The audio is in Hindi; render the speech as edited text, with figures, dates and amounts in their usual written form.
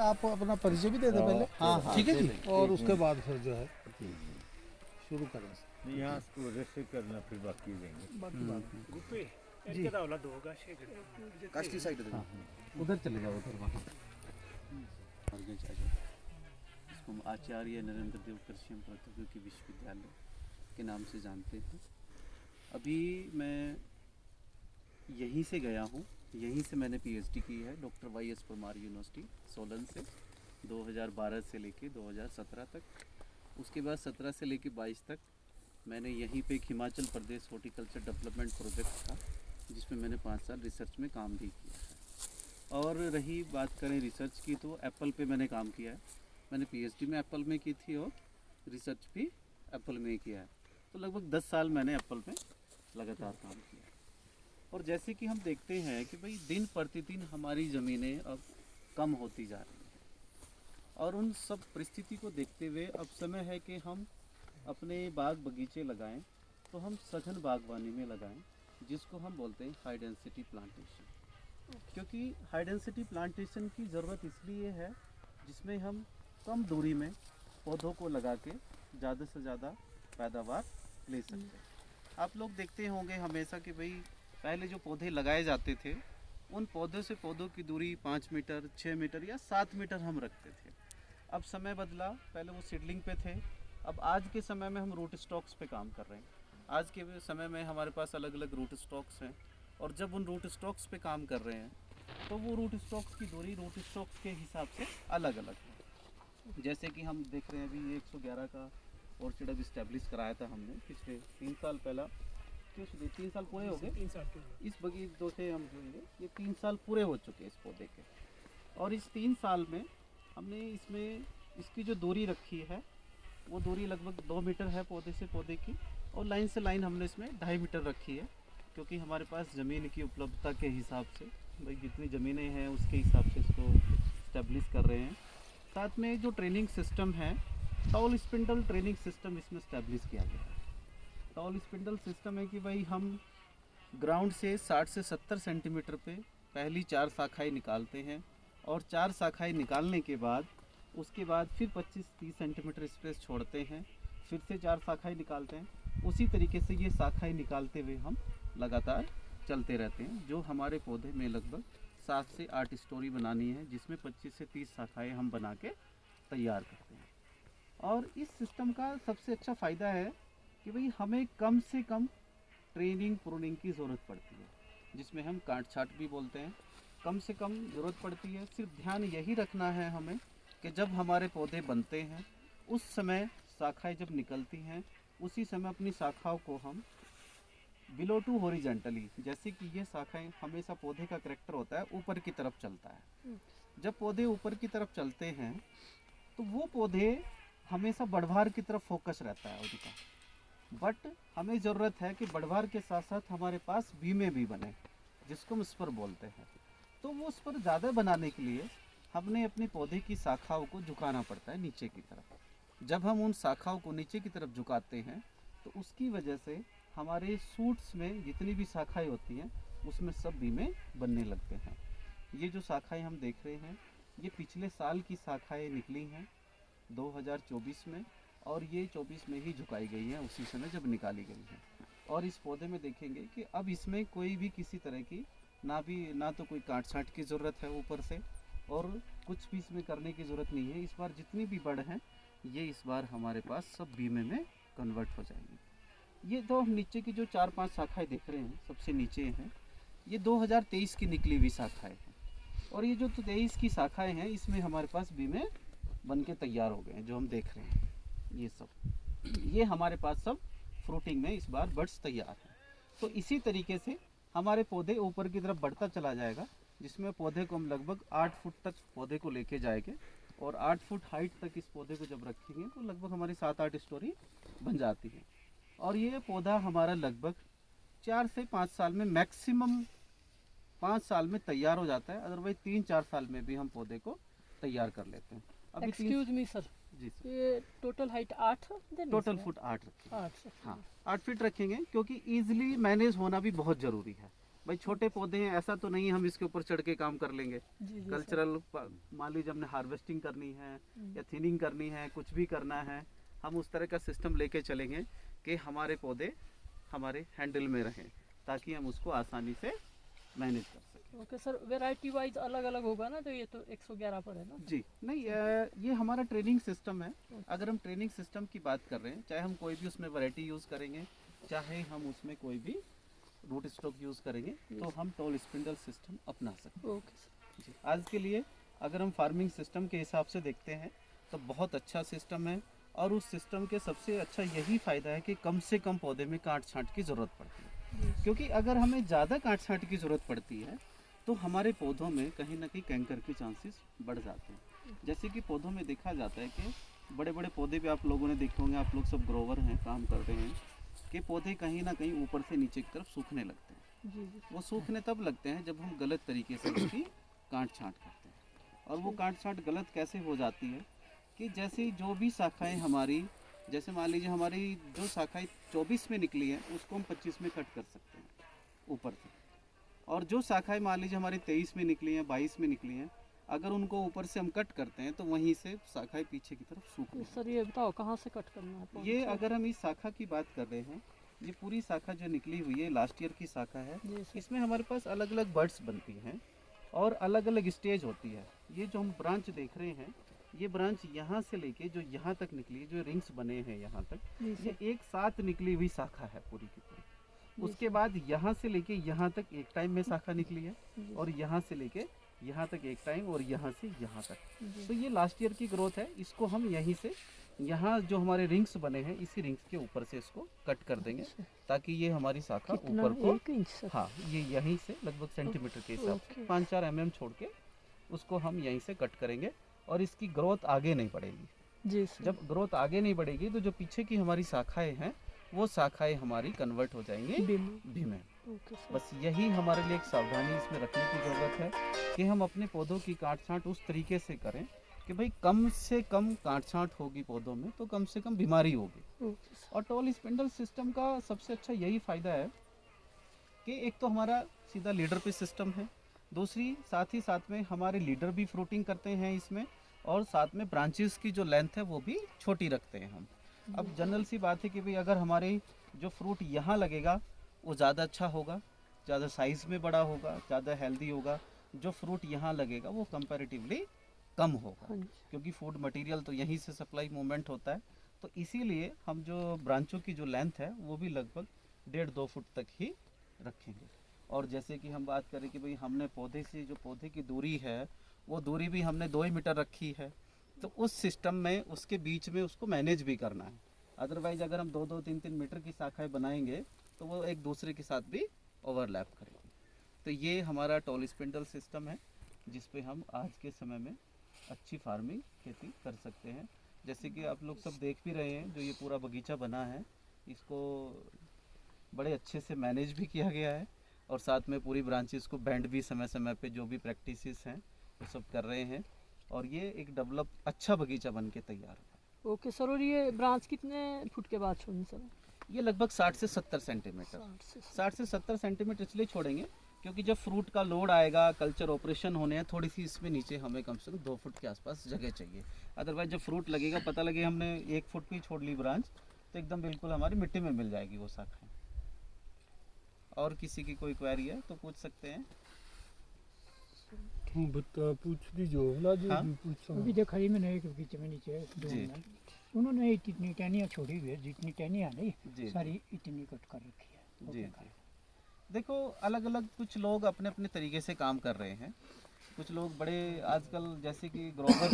आप अपना परिचय भी दे दें पहले। हाँ ठीक है जी, और उसके बाद फिर जो है शुरू करें। यहाँ इसको रेस्ट करना, फिर बाकी देंगे। बाकी बात जी काश्ती साइड हाँ, उधर चले जाओ, उधर वहाँ आगे जाइए। इसको हम आचार्य नरेंद्र देव कृषि प्रौद्योगिकी विश्वविद्यालय के नाम से जानते हैं। अभी मैं यहीं से गया हूँ, यहीं से मैंने पीएचडी की है डॉक्टर वाई.एस. परमार यूनिवर्सिटी सोलन से 2012 से लेके 2017 तक। उसके बाद 17 से लेके 22 तक मैंने यहीं पे एक Himachal Pradesh horticulture development project था जिसमें मैंने 5 साल रिसर्च में काम भी किया है। और रही बात करें रिसर्च की, तो एप्पल पे मैंने काम किया है। मैंने पीएचडी में एप्पल में की थी और रिसर्च भी एप्पल में ही किया है। तो लगभग 10 साल मैंने एप्पल में लगातार काम किया है। और जैसे कि हम देखते हैं कि भाई दिन प्रतिदिन हमारी ज़मीनें अब कम होती जा रही हैं, और उन सब परिस्थिति को देखते हुए अब समय है कि हम अपने बाग बगीचे लगाएं, तो हम सघन बागवानी में लगाएं, जिसको हम बोलते हैं हाई डेंसिटी प्लांटेशन। क्योंकि हाई डेंसिटी प्लांटेशन की ज़रूरत इसलिए है जिसमें हम कम दूरी में पौधों को लगा के ज़्यादा से ज़्यादा पैदावार ले सकते हैं। आप लोग देखते होंगे हमेशा कि भाई पहले जो पौधे लगाए जाते थे, उन पौधों से पौधों की दूरी 5 मीटर, 6 मीटर या 7 मीटर हम रखते थे। अब समय बदला, पहले वो सीडलिंग पे थे, अब आज के समय में हम रूट स्टॉक्स पे काम कर रहे हैं। आज के समय में हमारे पास अलग अलग रूट स्टॉक्स हैं, और जब उन रूट स्टॉक्स पे काम कर रहे हैं तो वो रूट स्टॉक्स की दूरी रूट स्टॉक्स के हिसाब से अलग अलग है। जैसे कि हम देख रहे हैं अभी 111 का ऑर्चिड अब इस्टेब्लिश कराया था हमने पिछले 3 साल पहला। क्यों 3 साल पूरे हो गए? 3 साल इस बगीचे से हम जोड़ेंगे, ये 3 साल पूरे हो चुके हैं इस पौधे के। और इस 3 साल में हमने इसमें इसकी जो दूरी रखी है वो दूरी लगभग 2 मीटर है पौधे से पौधे की, और लाइन से लाइन हमने इसमें 2.5 मीटर रखी है, क्योंकि हमारे पास ज़मीन की उपलब्धता के हिसाब से भाई जितनी ज़मीनें हैं उसके हिसाब से इसको इस्टेब्लिश कर रहे हैं। साथ में जो ट्रेनिंग सिस्टम है, टॉल स्पिंडल ट्रेनिंग सिस्टम इसमें इस्टेब्लिश किया गया है। टॉल स्पिंडल सिस्टम है कि भाई हम ग्राउंड से 60 से 70 सेंटीमीटर पे पहली 4 शाखाएँ निकालते हैं, और 4 शाखाएँ निकालने के बाद उसके बाद फिर 25-30 सेंटीमीटर स्पेस छोड़ते हैं, फिर से 4 शाखाएँ निकालते हैं। उसी तरीके से ये शाखाएँ निकालते हुए हम लगातार चलते रहते हैं। जो हमारे पौधे में लगभग 7 से 8 स्टोरी बनानी है, जिसमें 25 से 30 शाखाएँ हम बना के तैयार करते हैं। और इस सिस्टम का सबसे अच्छा फ़ायदा है कि भाई हमें कम से कम ट्रेनिंग प्रूनिंग की ज़रूरत पड़ती है, जिसमें हम काट छाट भी बोलते हैं। कम से कम ज़रूरत पड़ती है। सिर्फ ध्यान यही रखना है हमें कि जब हमारे पौधे बनते हैं उस समय शाखाएं जब निकलती हैं, उसी समय अपनी शाखाओं को हम बिलो टू हॉरिजेंटली, जैसे कि ये शाखाएं हमेशा पौधे का करैक्टर होता है ऊपर की तरफ चलता है। जब पौधे ऊपर की तरफ चलते हैं तो वो पौधे हमेशा बढ़वार की तरफ फोकस रहता है उनका। बट हमें ज़रूरत है कि बढ़वार के साथ साथ हमारे पास बीमें भी बने, जिसको हम स्पर बोलते हैं। तो वो स्पर ज़्यादा बनाने के लिए हमने अपने पौधे की शाखाओं को झुकाना पड़ता है नीचे की तरफ। जब हम उन शाखाओं को नीचे की तरफ झुकाते हैं तो उसकी वजह से हमारे सूट्स में जितनी भी शाखाएं होती हैं उसमें सब बीमें बनने लगते हैं। ये जो शाखाएं हम देख रहे हैं ये पिछले साल की शाखाएं निकली हैं 2024 में, और ये 24 में ही झुकाई गई हैं उसी समय जब निकाली गई हैं। और इस पौधे में देखेंगे कि अब इसमें कोई भी किसी तरह की ना तो कोई काट छाट की ज़रूरत है ऊपर से, और कुछ भी इसमें करने की ज़रूरत नहीं है। इस बार जितनी भी बड़ हैं ये इस बार हमारे पास सब बीमे में कन्वर्ट हो जाएंगी। ये तो हम नीचे की जो 4-5 शाखाएं देख रहे हैं सबसे नीचे हैं, ये 2023 की निकली हुई शाखाएं हैं, और ये जो 23 की शाखाएं हैं इसमें हमारे पास बीमे बन के तैयार हो गए हैं। जो हम देख रहे हैं ये सब, ये हमारे पास सब फ्रूटिंग में इस बार बड्स तैयार हैं। तो इसी तरीके से हमारे पौधे ऊपर की तरफ बढ़ता चला जाएगा, जिसमें पौधे को हम लगभग 8 फुट तक पौधे को लेके जाएंगे, और 8 फुट हाइट तक इस पौधे को जब रखेंगे तो लगभग हमारी 7-8 स्टोरी बन जाती है। और ये पौधा हमारा लगभग 4 से 5 साल में, मैक्सिमम 5 साल में तैयार हो जाता है। अदरवाइज 3-4 साल में भी हम पौधे को तैयार कर लेते हैं। अभी एक्सक्यूज मी सर, जी सर, ये टोटल हाइट 8 टोटल फुट 8 रखेंगे। 8 हाँ 8 फीट रखेंगे, क्योंकि ईजिली मैनेज होना भी बहुत ज़रूरी है। भाई छोटे पौधे हैं, ऐसा तो नहीं हम इसके ऊपर चढ़ के काम कर लेंगे। जी जी कल्चरल मान लीजिए हमने हार्वेस्टिंग करनी है या थिनिंग करनी है, कुछ भी करना है, हम उस तरह का सिस्टम लेके चलेंगे कि हमारे पौधे हमारे हैंडल में रहें, ताकि हम उसको आसानी से मैनेज कर सकें। ओके सर, वैरायटी वाइज अलग अलग होगा ना, तो ये तो 111 पर है ना? जी नहीं, ये हमारा ट्रेनिंग सिस्टम है। अगर हम ट्रेनिंग सिस्टम की बात कर रहे हैं, चाहे हम कोई भी उसमें वैरायटी यूज़ करेंगे, चाहे हम उसमें कोई भी रूट स्टॉक यूज़ करेंगे, तो हम टॉल स्पिंडल सिस्टम अपना सकते ओके सर। हैं। जी, आज के लिए अगर हम फार्मिंग सिस्टम के हिसाब से देखते हैं तो बहुत अच्छा सिस्टम है, और उस सिस्टम के सबसे अच्छा यही फ़ायदा है कि कम से कम पौधे में काट छांट की ज़रूरत पड़ती है। क्योंकि अगर हमें ज़्यादा काट छांट की ज़रूरत पड़ती है तो हमारे पौधों में कहीं ना कहीं कैंकर के चांसेस बढ़ जाते हैं। जैसे कि पौधों में देखा जाता है कि बड़े बड़े पौधे भी आप लोगों ने देखे होंगे, आप लोग सब ग्रोवर हैं, काम कर रहे हैं, कि पौधे कहीं ना कहीं ऊपर से नीचे की तरफ सूखने लगते हैं। जी जी वो सूखने तब लगते हैं जब हम गलत तरीके से उसकी काट छांट करते हैं। और वो काट छांट गलत कैसे हो जाती है कि जैसे जो भी शाखाएं हमारी, जैसे मान लीजिए हमारी जो शाखाएं 24 में निकली है उसको हम 25 में कट कर सकते हैं ऊपर से, और जो शाखाएं मान लीजिए हमारी 23 में निकली हैं, 22 में निकली हैं, अगर उनको ऊपर से हम कट करते हैं तो वहीं से शाखाएं पीछे की तरफ सूखने तो सर ये बताओ कहाँ से कट करना है लगती हैं। पौधे ये से? अगर हम इस शाखा की बात कर रहे हैं, ये पूरी शाखा जो निकली हुई है लास्ट ईयर की शाखा है। जी सर। इसमें हमारे पास अलग अलग बर्ड्स बनती हैं और अलग अलग स्टेज होती है। ये जो हम ब्रांच देख रहे हैं, ये ब्रांच यहाँ से लेके जो यहाँ तक निकली, जो रिंग्स बने हैं यहाँ तक, जी ये सर। एक साथ निकली हुई शाखा है पूरी की पूरी। जी उसके बाद यहाँ से लेके यहाँ तक एक टाइम में शाखा निकली है, जी और यहाँ से लेके यहाँ तक एक टाइम, और यहाँ से यहाँ तक। जी। तो ये लास्ट ईयर की ग्रोथ है। इसको हम यहीं से, यहाँ जो हमारे रिंग्स बने हैं, इसी रिंग्स के ऊपर से इसको कट कर देंगे, ताकि ये हमारी शाखा कितना? ऊपर को, 1 इंच सर? हाँ, ये यहीं से लगभग सेंटीमीटर के हिसाब से ओके। 5-4 mm छोड़ के उसको हम यहीं से कट करेंगे, और इसकी ग्रोथ आगे नहीं बढ़ेगी। जी सर। जब ग्रोथ आगे नहीं बढ़ेगी तो जो पीछे की हमारी शाखाएं हैं वो शाखाएं हमारी कन्वर्ट हो जाएंगी बिम। भी में। Okay sir. बस यही हमारे लिए एक सावधानी इसमें रखने की ज़रूरत है कि हम अपने पौधों की काट छांट उस तरीके से करें कि भाई कम से कम काट छांट होगी पौधों में तो कम से कम बीमारी होगी। Okay sir. और टॉल स्पिंडल सिस्टम का सबसे अच्छा यही फ़ायदा है कि एक तो हमारा सीधा लीडर पे सिस्टम है, दूसरी साथ ही साथ में हमारे लीडर भी फ्रूटिंग करते हैं इसमें, और साथ में ब्रांचेस की जो लेंथ है वो भी छोटी रखते हैं हम। अब जनरल सी बात है कि भाई अगर हमारे जो फ्रूट यहाँ लगेगा वो ज़्यादा अच्छा होगा, ज़्यादा साइज़ में बड़ा होगा, ज़्यादा हेल्दी होगा। जो फ्रूट यहाँ लगेगा वो कंपैरेटिवली कम होगा, हाँ जी। क्योंकि फूड मटेरियल तो यहीं से सप्लाई मूवमेंट होता है। तो इसीलिए हम जो ब्रांचों की जो लेंथ है वो भी लगभग 1.5-2 फुट तक ही रखेंगे। और जैसे कि हम बात करें कि भाई हमने पौधे से जो पौधे की दूरी है वो दूरी भी हमने 2 मीटर रखी है, तो उस सिस्टम में उसके बीच में उसको मैनेज भी करना है। अदरवाइज अगर हम 2-2, 3-3 मीटर की शाखाएं बनाएंगे तो वो एक दूसरे के साथ भी ओवरलैप करेंगे। तो ये हमारा टॉल स्पिंडल सिस्टम है जिस पे हम आज के समय में अच्छी फार्मिंग खेती कर सकते हैं। जैसे कि आप लोग सब देख भी रहे हैं, जो ये पूरा बगीचा बना है इसको बड़े अच्छे से मैनेज भी किया गया है, और साथ में पूरी ब्रांचेस को बैंड भी समय समय पे जो भी प्रैक्टिसेस हैं वो सब कर रहे हैं, और ये एक डेवलप अच्छा बगीचा बन के तैयार हुआ। ओके सर, और ये ब्रांच कितने फुट के बाद छोड़नी सर? ये लगभग 60 से 70 सेंटीमीटर 60 से 70 सेंटीमीटर इसलिए छोड़ेंगे क्योंकि जब फ्रूट का लोड आएगा, कल्चर ऑपरेशन होने हैं, थोड़ी सी इसमें नीचे हमें कम से कम 2 फुट के आसपास जगह चाहिए। अदरवाइज जब फ्रूट लगेगा, पता लगे हमने 1 फुट भी छोड़ ली ब्रांच, तो एकदम बिल्कुल हमारी मिट्टी में मिल जाएगी वो शाखाएं। और किसी की कोई क्वेरी है तो पूछ सकते हैं। तू बता, पूछ दीजो ना जो हाँ? भी पूछो। अभी देखा ही मैंने एक बगीचे में नीचे दो जी। में। उन्होंने इतनी टहनियाँ छोड़ी हुई है, जितनी टहनियाँ नहीं जी सारी इतनी कट कर रखी है। वो जी बेकार जी। देखो अलग अलग कुछ लोग अपने अपने तरीके से काम कर रहे हैं। कुछ लोग बड़े आजकल जैसे कि ग्रोवर